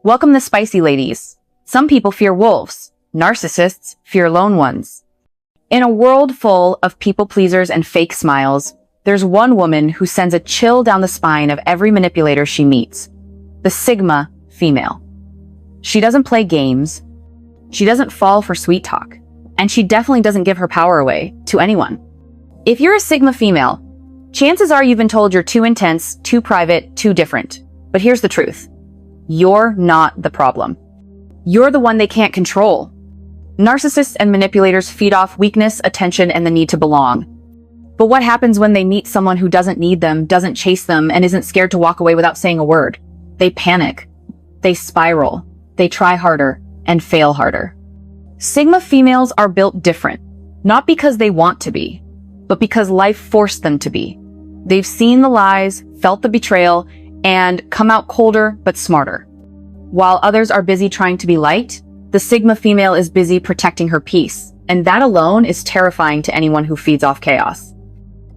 Welcome the spicy ladies. Some people fear wolves. Narcissists fear lone ones. In a world full of people pleasers and fake smiles, there's one woman who sends a chill down the spine of every manipulator she meets. The Sigma female. She doesn't play games. She doesn't fall for sweet talk. And she definitely doesn't give her power away to anyone. If you're a Sigma female, chances are you've been told you're too intense, too private, too different. But here's the truth. You're not the problem. You're the one they can't control. Narcissists and manipulators feed off weakness, attention, and the need to belong. But what happens when they meet someone who doesn't need them, doesn't chase them, and isn't scared to walk away without saying a word? They panic. They spiral. They try harder and fail harder. Sigma females are built different, not because they want to be, but because life forced them to be. They've seen the lies, felt the betrayal, and come out colder but smarter. While others are busy trying to be light, the Sigma female is busy protecting her peace, and that alone is terrifying to anyone who feeds off chaos.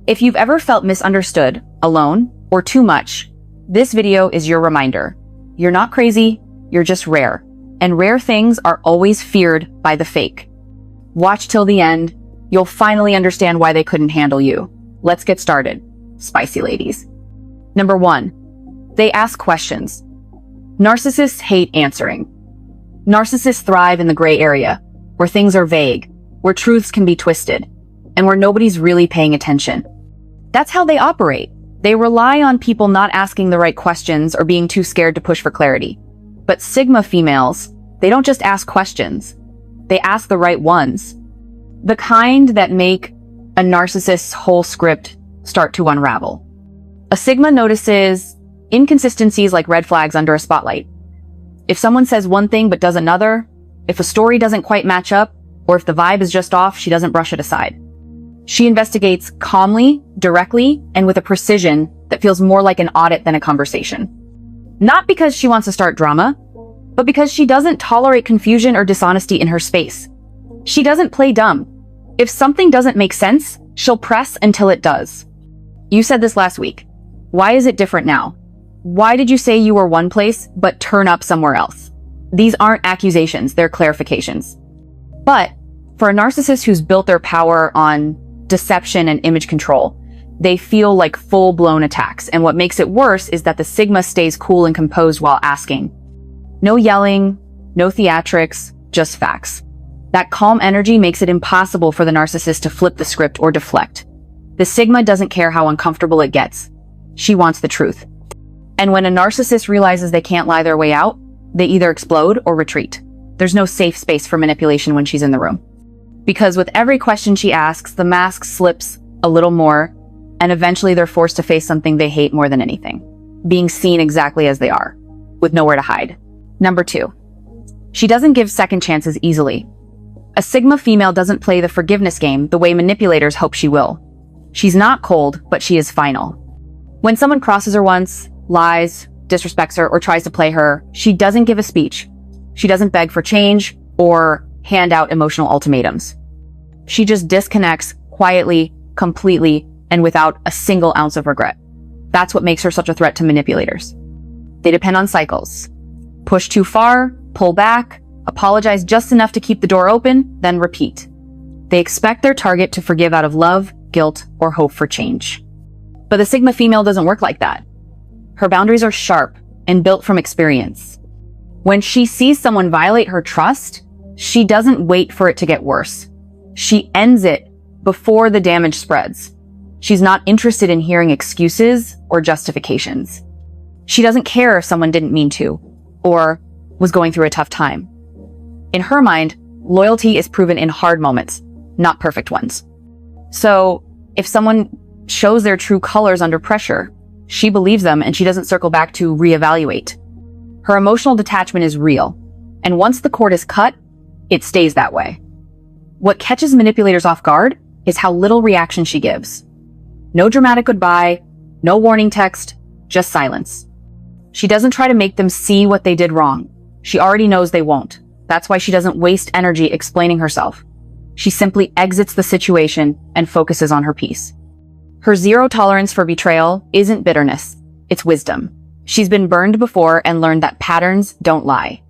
If you've ever felt misunderstood, alone, or too much, this video is your reminder. You're not crazy, you're just rare, and rare things are always feared by the fake. Watch till the end, you'll finally understand why they couldn't handle you. Let's get started, spicy ladies. Number 1. They ask questions. Narcissists hate answering. Narcissists thrive in the gray area, where things are vague, where truths can be twisted, and where nobody's really paying attention. That's how they operate. They rely on people not asking the right questions or being too scared to push for clarity. But Sigma females, they don't just ask questions. They ask the right ones. The kind that make a narcissist's whole script start to unravel. A Sigma notices inconsistencies like red flags under a spotlight. If someone says one thing but does another, if a story doesn't quite match up, or if the vibe is just off, she doesn't brush it aside. She investigates calmly, directly, and with a precision that feels more like an audit than a conversation. Not because she wants to start drama, but because she doesn't tolerate confusion or dishonesty in her space. She doesn't play dumb. If something doesn't make sense, she'll press until it does. You said this last week. Why is it different now? Why did you say you were one place, but turn up somewhere else? These aren't accusations, they're clarifications. But for a narcissist who's built their power on deception and image control, they feel like full-blown attacks. And what makes it worse is that the Sigma stays cool and composed while asking. No yelling, no theatrics, just facts. That calm energy makes it impossible for the narcissist to flip the script or deflect. The Sigma doesn't care how uncomfortable it gets. She wants the truth. And when a narcissist realizes they can't lie their way out, they either explode or retreat. There's no safe space for manipulation when she's in the room. Because with every question she asks, the mask slips a little more, and eventually they're forced to face something they hate more than anything. Being seen exactly as they are, with nowhere to hide. Number 2. She doesn't give second chances easily. A Sigma female doesn't play the forgiveness game the way manipulators hope she will. She's not cold, but she is final. When someone crosses her once, lies, disrespects her, or tries to play her, she doesn't give a speech. She doesn't beg for change or hand out emotional ultimatums. She just disconnects quietly, completely, and without a single ounce of regret. That's what makes her such a threat to manipulators. They depend on cycles. Push too far, pull back, apologize just enough to keep the door open, then repeat. They expect their target to forgive out of love, guilt, or hope for change. But the Sigma female doesn't work like that. Her boundaries are sharp and built from experience. When she sees someone violate her trust, she doesn't wait for it to get worse. She ends it before the damage spreads. She's not interested in hearing excuses or justifications. She doesn't care if someone didn't mean to or was going through a tough time. In her mind, loyalty is proven in hard moments, not perfect ones. So if someone shows their true colors under pressure, she believes them and she doesn't circle back to reevaluate. Her emotional detachment is real, and once the cord is cut, it stays that way. What catches manipulators off guard is how little reaction she gives. No dramatic goodbye, no warning text, just silence. She doesn't try to make them see what they did wrong. She already knows they won't. That's why she doesn't waste energy explaining herself. She simply exits the situation and focuses on her peace. Her zero tolerance for betrayal isn't bitterness, it's wisdom. She's been burned before and learned that patterns don't lie.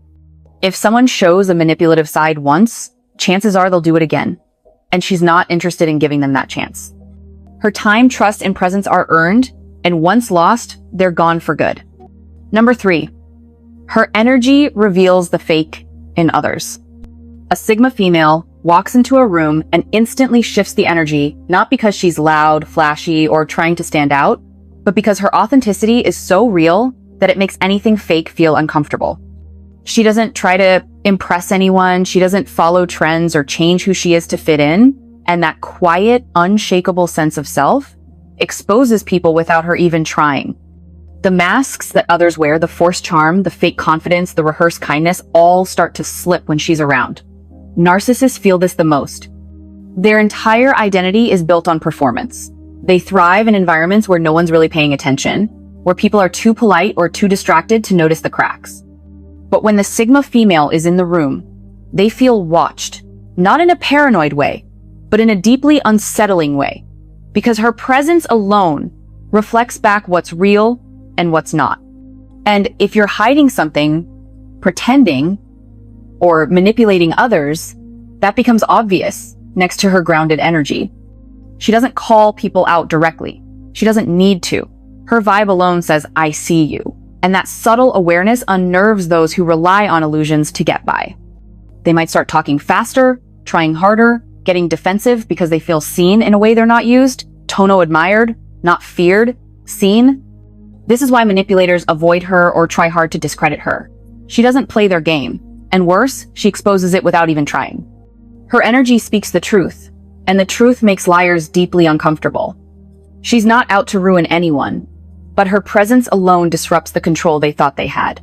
If someone shows a manipulative side once, chances are they'll do it again. And she's not interested in giving them that chance. Her time, trust, and presence are earned, and once lost, they're gone for good. Number 3, her energy reveals the fake in others. A Sigma female walks into a room and instantly shifts the energy, not because she's loud, flashy, or trying to stand out, but because her authenticity is so real that it makes anything fake feel uncomfortable. She doesn't try to impress anyone, she doesn't follow trends or change who she is to fit in, and that quiet, unshakable sense of self exposes people without her even trying. The masks that others wear, the forced charm, the fake confidence, the rehearsed kindness, all start to slip when she's around. Narcissists feel this the most. Their entire identity is built on performance. They thrive in environments where no one's really paying attention, where people are too polite or too distracted to notice the cracks. But when the Sigma female is in the room, they feel watched, not in a paranoid way, but in a deeply unsettling way, because her presence alone reflects back what's real and what's not. And if you're hiding something, pretending, or manipulating others, that becomes obvious next to her grounded energy. She doesn't call people out directly. She doesn't need to. Her vibe alone says, "I see you." And that subtle awareness unnerves those who rely on illusions to get by. They might start talking faster, trying harder, getting defensive because they feel seen in a way they're not used, Tono admired, not feared, seen. This is why manipulators avoid her or try hard to discredit her. She doesn't play their game, and worse, she exposes it without even trying. Her energy speaks the truth, and the truth makes liars deeply uncomfortable. She's not out to ruin anyone, but her presence alone disrupts the control they thought they had.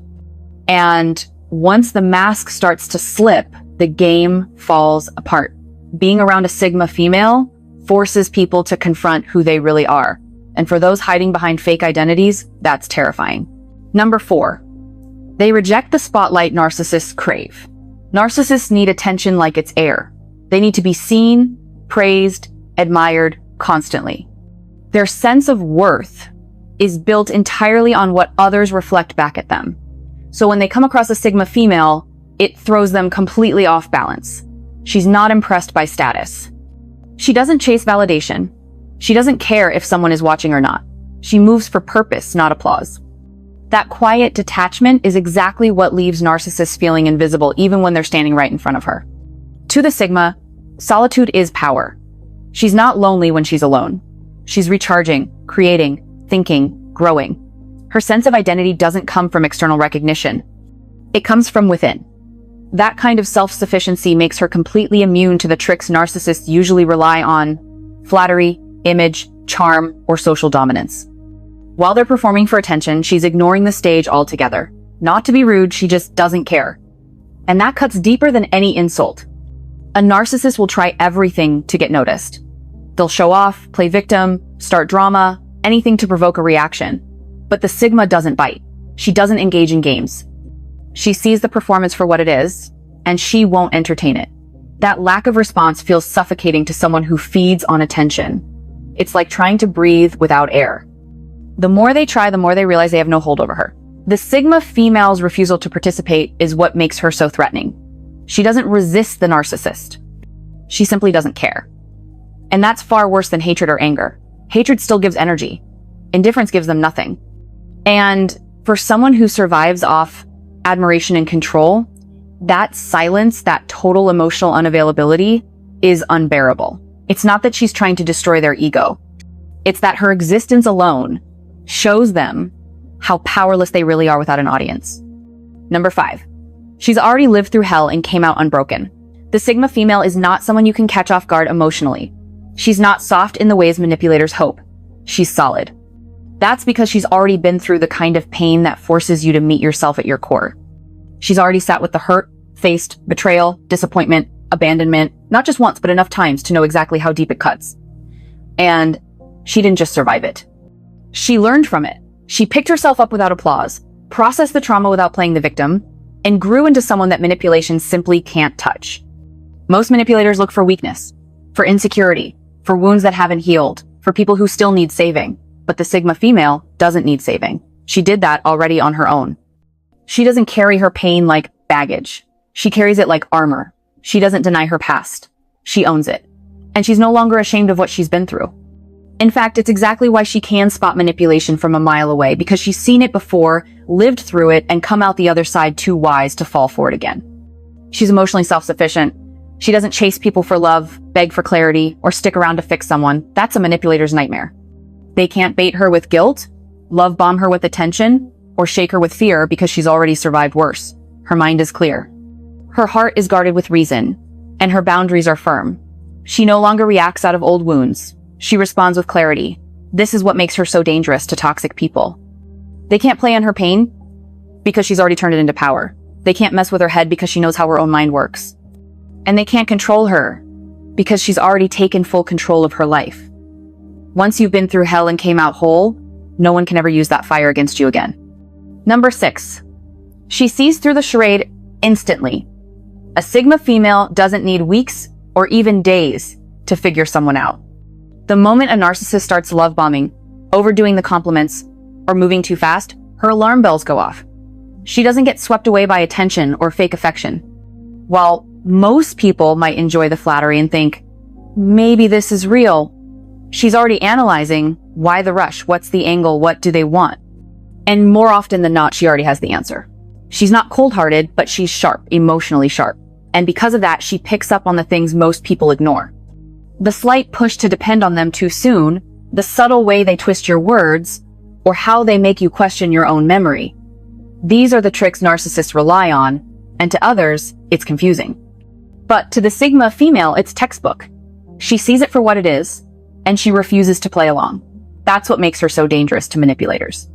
And once the mask starts to slip, the game falls apart. Being around a Sigma female forces people to confront who they really are. And for those hiding behind fake identities, that's terrifying. Number 4, they reject the spotlight narcissists crave. Narcissists need attention like it's air. They need to be seen, praised, admired constantly. Their sense of worth is built entirely on what others reflect back at them. So when they come across a Sigma female, it throws them completely off balance. She's not impressed by status. She doesn't chase validation. She doesn't care if someone is watching or not. She moves for purpose, not applause. That quiet detachment is exactly what leaves narcissists feeling invisible even when they're standing right in front of her. To the Sigma, solitude is power. She's not lonely when she's alone. She's recharging, creating, thinking, growing. Her sense of identity doesn't come from external recognition. It comes from within. That kind of self-sufficiency makes her completely immune to the tricks narcissists usually rely on: flattery, image, charm, or social dominance. While they're performing for attention, she's ignoring the stage altogether. Not to be rude, she just doesn't care. And that cuts deeper than any insult. A narcissist will try everything to get noticed. They'll show off, play victim, start drama, anything to provoke a reaction. But the Sigma doesn't bite. She doesn't engage in games. She sees the performance for what it is, and she won't entertain it. That lack of response feels suffocating to someone who feeds on attention. It's like trying to breathe without air. The more they try, the more they realize they have no hold over her. The Sigma female's refusal to participate is what makes her so threatening. She doesn't resist the narcissist. She simply doesn't care. And that's far worse than hatred or anger. Hatred still gives energy. Indifference gives them nothing. And for someone who survives off admiration and control, that silence, that total emotional unavailability is unbearable. It's not that she's trying to destroy their ego. It's that her existence alone shows them how powerless they really are without an audience. Number 5, she's already lived through hell and came out unbroken. The Sigma female is not someone you can catch off guard emotionally. She's not soft in the ways manipulators hope. She's solid. That's because she's already been through the kind of pain that forces you to meet yourself at your core. She's already sat with the hurt, faced betrayal, disappointment, abandonment, not just once, but enough times to know exactly how deep it cuts. And she didn't just survive it. She learned from it. She picked herself up without applause, processed the trauma without playing the victim, and grew into someone that manipulation simply can't touch. Most manipulators look for weakness, for insecurity, for wounds that haven't healed, for people who still need saving. But the Sigma female doesn't need saving. She did that already on her own. She doesn't carry her pain like baggage. She carries it like armor. She doesn't deny her past. She owns it. And she's no longer ashamed of what she's been through. In fact, it's exactly why she can spot manipulation from a mile away, because she's seen it before, lived through it, and come out the other side too wise to fall for it again. She's emotionally self-sufficient. She doesn't chase people for love, beg for clarity, or stick around to fix someone. That's a manipulator's nightmare. They can't bait her with guilt, love bomb her with attention, or shake her with fear because she's already survived worse. Her mind is clear. Her heart is guarded with reason, and her boundaries are firm. She no longer reacts out of old wounds. She responds with clarity. This is what makes her so dangerous to toxic people. They can't play on her pain because she's already turned it into power. They can't mess with her head because she knows how her own mind works. And they can't control her because she's already taken full control of her life. Once you've been through hell and came out whole, no one can ever use that fire against you again. Number 6. She sees through the charade instantly. A Sigma female doesn't need weeks or even days to figure someone out. The moment a narcissist starts love bombing, overdoing the compliments, or moving too fast, her alarm bells go off. She doesn't get swept away by attention or fake affection. While most people might enjoy the flattery and think, maybe this is real, she's already analyzing why the rush, what's the angle, what do they want? And more often than not, she already has the answer. She's not cold-hearted, but she's sharp, emotionally sharp. And because of that, she picks up on the things most people ignore. The slight push to depend on them too soon, the subtle way they twist your words, or how they make you question your own memory. These are the tricks narcissists rely on, and to others, it's confusing. But to the Sigma female, it's textbook. She sees it for what it is, and she refuses to play along. That's what makes her so dangerous to manipulators.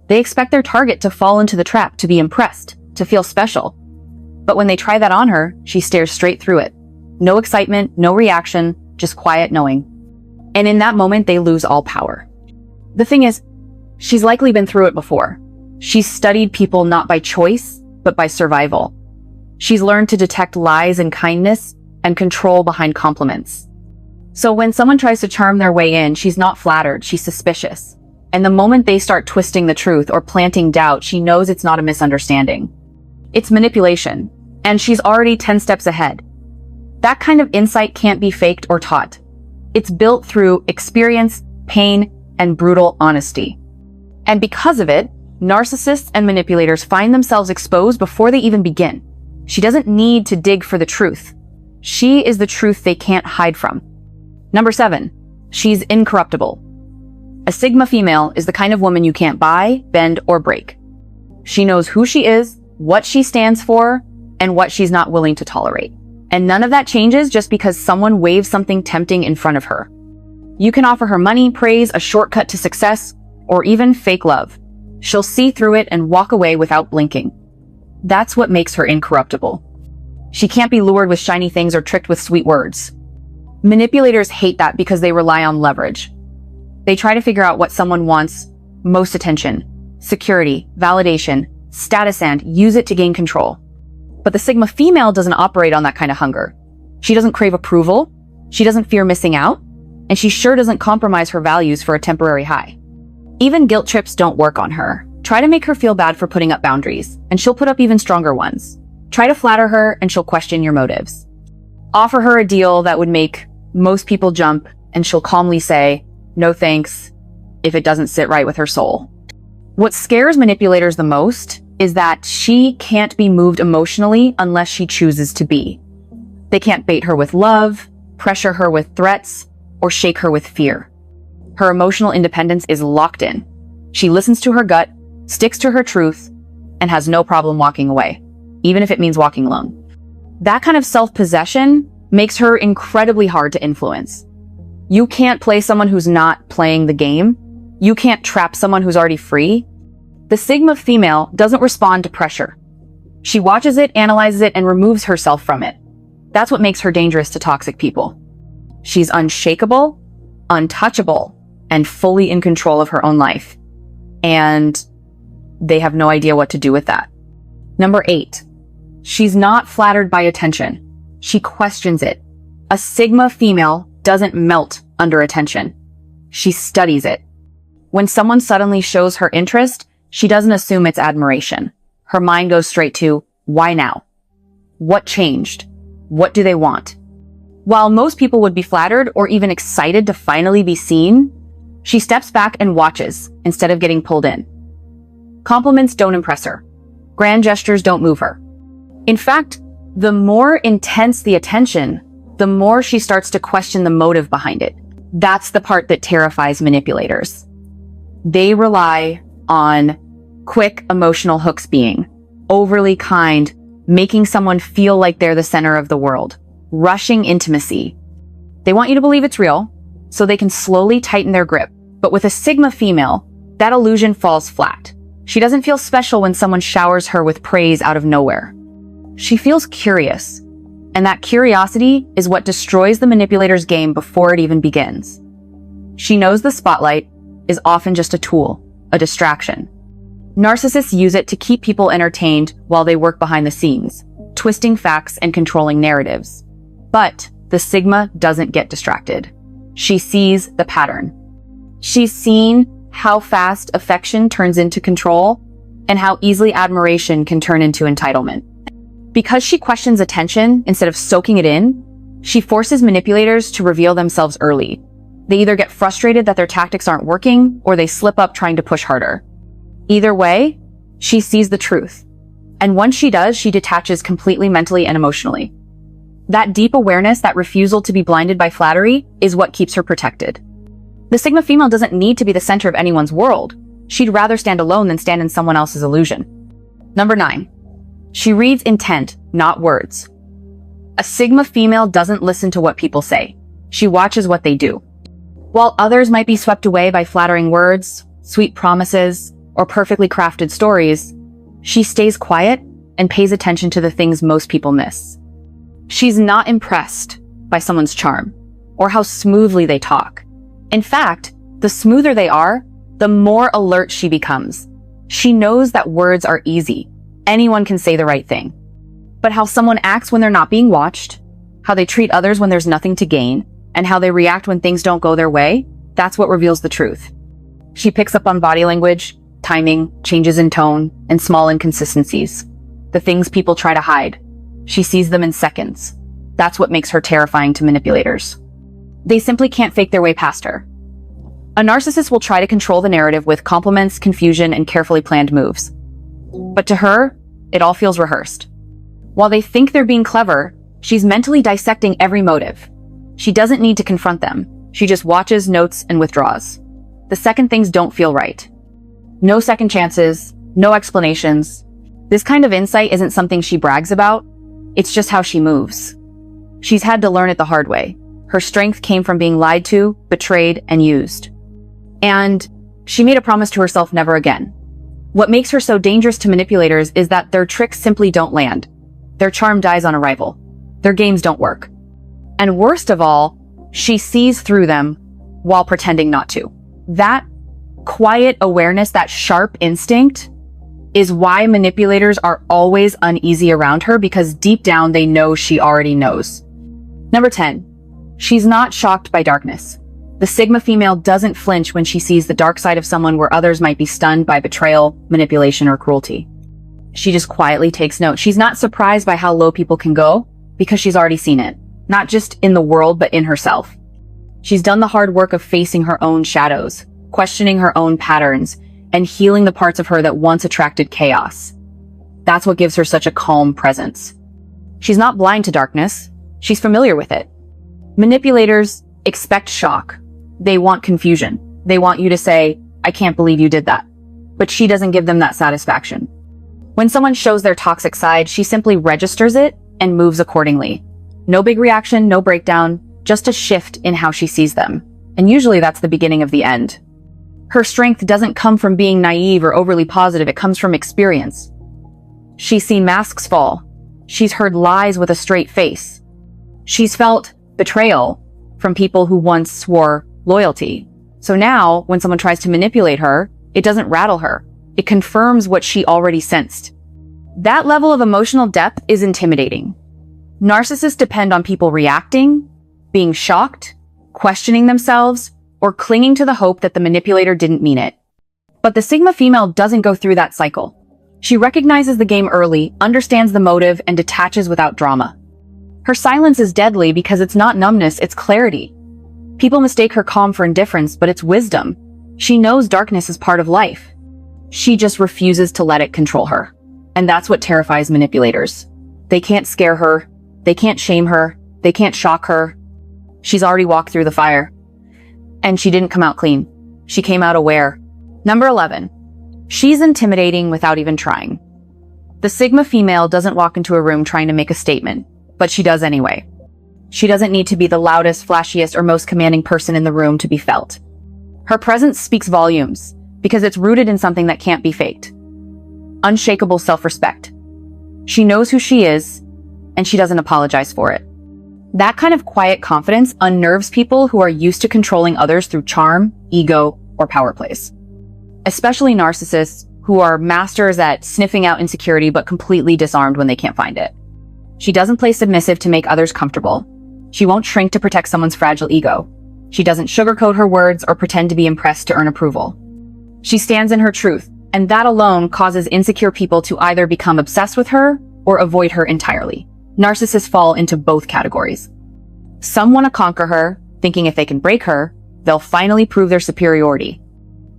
They expect their target to fall into the trap, to be impressed, to feel special. But when they try that on her, she stares straight through it. No excitement, no reaction, just quiet knowing. And in that moment, they lose all power. The thing is, she's likely been through it before. She's studied people not by choice, but by survival. She's learned to detect lies and kindness and control behind compliments. So when someone tries to charm their way in, she's not flattered, she's suspicious. And the moment they start twisting the truth or planting doubt, she knows it's not a misunderstanding. It's manipulation, and she's already 10 steps ahead. That kind of insight can't be faked or taught. It's built through experience, pain, and brutal honesty. And because of it, narcissists and manipulators find themselves exposed before they even begin. She doesn't need to dig for the truth. She is the truth they can't hide from. Number 7, she's incorruptible. A Sigma female is the kind of woman you can't buy, bend, or break. She knows who she is, what she stands for, and what she's not willing to tolerate. And none of that changes just because someone waves something tempting in front of her. You can offer her money, praise, a shortcut to success, or even fake love. She'll see through it and walk away without blinking. That's what makes her incorruptible. She can't be lured with shiny things or tricked with sweet words. Manipulators hate that because they rely on leverage. They try to figure out what someone wants most: attention, security, validation, status, and use it to gain control. But the Sigma female doesn't operate on that kind of hunger. She doesn't crave approval, she doesn't fear missing out, and she sure doesn't compromise her values for a temporary high. Even guilt trips don't work on her. Try to make her feel bad for putting up boundaries, and she'll put up even stronger ones. Try to flatter her, and she'll question your motives. Offer her a deal that would make most people jump, and she'll calmly say, "No thanks," if it doesn't sit right with her soul. What scares manipulators the most is that she can't be moved emotionally unless she chooses to be. They can't bait her with love, pressure her with threats, or shake her with fear. Her emotional independence is locked in. She listens to her gut, sticks to her truth, and has no problem walking away, even if it means walking alone. That kind of self-possession makes her incredibly hard to influence. You can't play someone who's not playing the game. You can't trap someone who's already free. The Sigma female doesn't respond to pressure. She watches it, analyzes it, and removes herself from it. That's what makes her dangerous to toxic people. She's unshakable, untouchable, and fully in control of her own life. And they have no idea what to do with that. Number 8, she's not flattered by attention. She questions it. A Sigma female doesn't melt under attention. She studies it. When someone suddenly shows her interest, She doesn't assume it's admiration. Her mind goes straight to, why now? What changed? What do they want? While most people would be flattered or even excited to finally be seen, she steps back and watches instead of getting pulled in. Compliments don't impress her. Grand gestures don't move her. In fact, the more intense the attention, the more she starts to question the motive behind it. That's the part that terrifies manipulators. They rely on quick emotional hooks being overly kind, making someone feel like they're the center of the world, rushing intimacy. They want you to believe it's real, so they can slowly tighten their grip. But with a Sigma female, that illusion falls flat. She doesn't feel special when someone showers her with praise out of nowhere. She feels curious, and that curiosity is what destroys the manipulator's game before it even begins. She knows the spotlight is often just a tool, a distraction. Narcissists use it to keep people entertained while they work behind the scenes, twisting facts and controlling narratives. But the Sigma doesn't get distracted. She sees the pattern. She's seen how fast affection turns into control and how easily admiration can turn into entitlement. Because she questions attention instead of soaking it in, she forces manipulators to reveal themselves early. They either get frustrated that their tactics aren't working, or they slip up trying to push harder. Either way, she sees the truth. And once she does, she detaches completely mentally and emotionally. That deep awareness, that refusal to be blinded by flattery, is what keeps her protected. The Sigma female doesn't need to be the center of anyone's world. She'd rather stand alone than stand in someone else's illusion. Number 9. She reads intent, not words. A Sigma female doesn't listen to what people say. She watches what they do. While others might be swept away by flattering words, sweet promises, or perfectly crafted stories, she stays quiet and pays attention to the things most people miss. She's not impressed by someone's charm or how smoothly they talk. In fact, the smoother they are, the more alert she becomes. She knows that words are easy. Anyone can say the right thing. But how someone acts when they're not being watched, how they treat others when there's nothing to gain, and how they react when things don't go their way, that's what reveals the truth. She picks up on body language, timing, changes in tone, and small inconsistencies. The things people try to hide. She sees them in seconds. That's what makes her terrifying to manipulators. They simply can't fake their way past her. A narcissist will try to control the narrative with compliments, confusion, and carefully planned moves. But to her, it all feels rehearsed. While they think they're being clever, she's mentally dissecting every motive. She doesn't need to confront them. She just watches, notes, and withdraws. The second things don't feel right. No second chances, no explanations. This kind of insight isn't something she brags about. It's just how she moves. She's had to learn it the hard way. Her strength came from being lied to, betrayed, and used. And she made a promise to herself never again. What makes her so dangerous to manipulators is that their tricks simply don't land. Their charm dies on arrival. Their games don't work. And worst of all, she sees through them while pretending not to. That quiet awareness, that sharp instinct, is why manipulators are always uneasy around her, because deep down they know she already knows. Number 10. She's not shocked by darkness. The Sigma female doesn't flinch when she sees the dark side of someone where others might be stunned by betrayal, manipulation, or cruelty. She just quietly takes note. She's not surprised by how low people can go because she's already seen it, not just in the world, but in herself. She's done the hard work of facing her own shadows, questioning her own patterns, and healing the parts of her that once attracted chaos. That's what gives her such a calm presence. She's not blind to darkness. She's familiar with it. Manipulators expect shock. They want confusion. They want you to say, I can't believe you did that. But she doesn't give them that satisfaction. When someone shows their toxic side, she simply registers it and moves accordingly. No big reaction, no breakdown, just a shift in how she sees them. And usually that's the beginning of the end. Her strength doesn't come from being naive or overly positive. It comes from experience. She's seen masks fall. She's heard lies with a straight face. She's felt betrayal from people who once swore loyalty. So now, when someone tries to manipulate her, it doesn't rattle her. It confirms what she already sensed. That level of emotional depth is intimidating. Narcissists depend on people reacting, being shocked, questioning themselves, or clinging to the hope that the manipulator didn't mean it. But the Sigma female doesn't go through that cycle. She recognizes the game early, understands the motive, and detaches without drama. Her silence is deadly because it's not numbness, it's clarity. People mistake her calm for indifference, but it's wisdom. She knows darkness is part of life. She just refuses to let it control her. And that's what terrifies manipulators. They can't scare her. They can't shame her. They can't shock her. She's already walked through the fire. And she didn't come out clean. She came out aware. Number 11. She's intimidating without even trying. The Sigma female doesn't walk into a room trying to make a statement, but she does anyway. She doesn't need to be the loudest, flashiest, or most commanding person in the room to be felt. Her presence speaks volumes because it's rooted in something that can't be faked. Unshakable self-respect. She knows who she is, and she doesn't apologize for it. That kind of quiet confidence unnerves people who are used to controlling others through charm, ego, or power plays. Especially narcissists who are masters at sniffing out insecurity but completely disarmed when they can't find it. She doesn't play submissive to make others comfortable. She won't shrink to protect someone's fragile ego. She doesn't sugarcoat her words or pretend to be impressed to earn approval. She stands in her truth, and that alone causes insecure people to either become obsessed with her or avoid her entirely. Narcissists fall into both categories. Some want to conquer her, thinking if they can break her, they'll finally prove their superiority.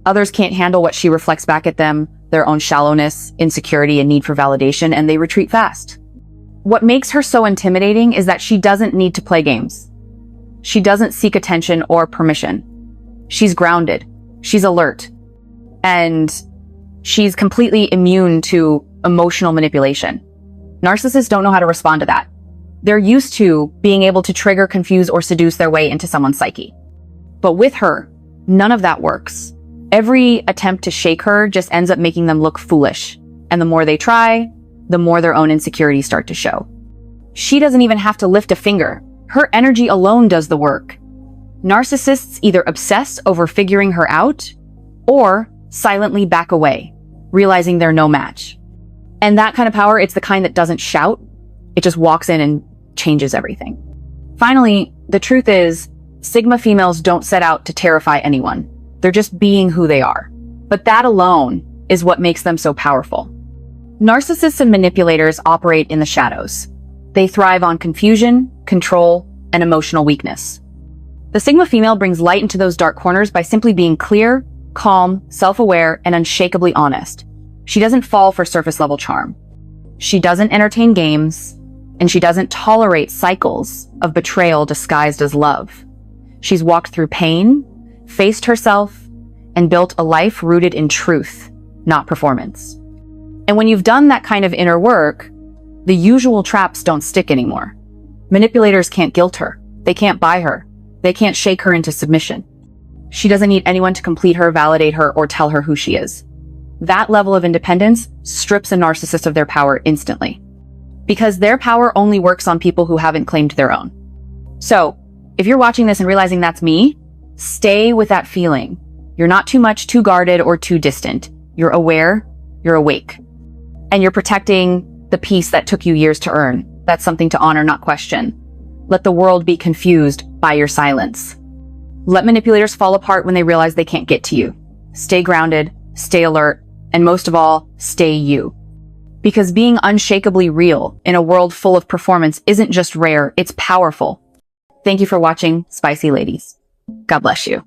Others can't handle what she reflects back at them, their own shallowness, insecurity, and need for validation, and they retreat fast. What makes her so intimidating is that she doesn't need to play games. She doesn't seek attention or permission. She's grounded. She's alert. And she's completely immune to emotional manipulation. Narcissists don't know how to respond to that. They're used to being able to trigger, confuse, or seduce their way into someone's psyche. But with her, none of that works. Every attempt to shake her just ends up making them look foolish. And the more they try, the more their own insecurities start to show. She doesn't even have to lift a finger. Her energy alone does the work. Narcissists either obsess over figuring her out or silently back away, realizing they're no match. And that kind of power, it's the kind that doesn't shout. It just walks in and changes everything. Finally, the truth is, Sigma females don't set out to terrify anyone. They're just being who they are. But that alone is what makes them so powerful. Narcissists and manipulators operate in the shadows. They thrive on confusion, control, and emotional weakness. The Sigma female brings light into those dark corners by simply being clear, calm, self-aware, and unshakably honest. She doesn't fall for surface-level charm. She doesn't entertain games, and she doesn't tolerate cycles of betrayal disguised as love. She's walked through pain, faced herself, and built a life rooted in truth, not performance. And when you've done that kind of inner work, the usual traps don't stick anymore. Manipulators can't guilt her. They can't buy her. They can't shake her into submission. She doesn't need anyone to complete her, validate her, or tell her who she is. That level of independence strips a narcissist of their power instantly. Because their power only works on people who haven't claimed their own. So, if you're watching this and realizing that's me, stay with that feeling. You're not too much, too guarded, or too distant. You're aware, you're awake. And you're protecting the peace that took you years to earn. That's something to honor, not question. Let the world be confused by your silence. Let manipulators fall apart when they realize they can't get to you. Stay grounded, stay alert, and most of all, stay you. Because being unshakably real in a world full of performance isn't just rare, it's powerful. Thank you for watching, Spicy Ladies. God bless you.